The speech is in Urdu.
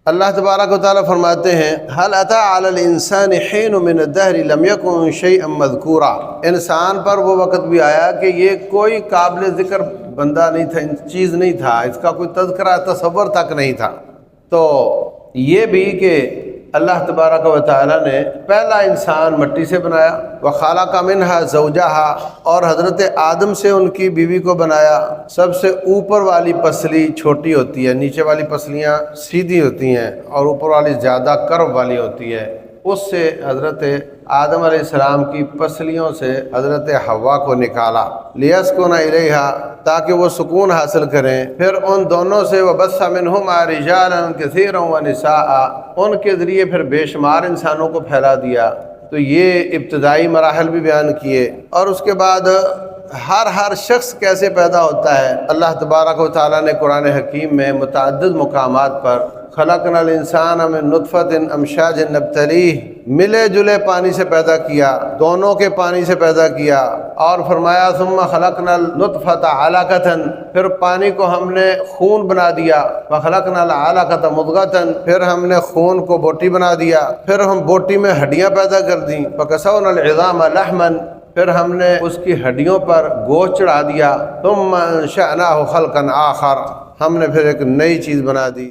اللہ تبارک و تعالیٰ فرماتے ہیں هل اتى على الانسان حين من الدهر لم يكن شيئا مذکورا، انسان پر وہ وقت بھی آیا کہ یہ کوئی قابل ذکر بندہ نہیں تھا، چیز نہیں تھا، اس کا کوئی تذکرہ تصور تک نہیں تھا۔ تو یہ بھی کہ اللہ تبارک و تعالیٰ نے پہلا انسان مٹی سے بنایا، وخلق منها زوجها، اور حضرت آدم سے ان کی بیوی کو بنایا۔ سب سے اوپر والی پسلی چھوٹی ہوتی ہے، نیچے والی پسلیاں سیدھی ہوتی ہیں اور اوپر والی زیادہ کرو والی ہوتی ہے۔ اس سے حضرت آدم علیہ السلام کی پسلیوں سے حضرت حوا کو نکالا، لیسکن الیہا، تاکہ وہ سکون حاصل کریں۔ پھر ان دونوں سے وبث منہما رجالا کثیرا ونساء، ان کے ذریعے پھر بے شمار انسانوں کو پھیلا دیا۔ تو یہ ابتدائی مراحل بھی بیان کیے، اور اس کے بعد ہر شخص کیسے پیدا ہوتا ہے۔ اللہ تبارک و تعالیٰ نے قرآن حکیم میں متعدد مقامات پر خلقنا الانسان من نطفۃ امشاج نبتلیہ، ملے جلے پانی سے پیدا کیا، دونوں کے پانی سے پیدا کیا، اور فرمایا ثم خلقنا النطفۃ علقۃ، پھر پانی کو ہم نے خون بنا دیا، فخلقنا العلقۃ مضغۃ، پھر ہم نے خون کو بوٹی بنا دیا، پھر ہم بوٹی میں ہڈیاں پیدا کر دیں، فکسونا العظام لحما، پھر ہم نے اس کی ہڈیوں پر گوشت چڑھا دیا، ثم انشأناہ خلقا آخر، ہم نے پھر ایک نئی چیز بنا دی۔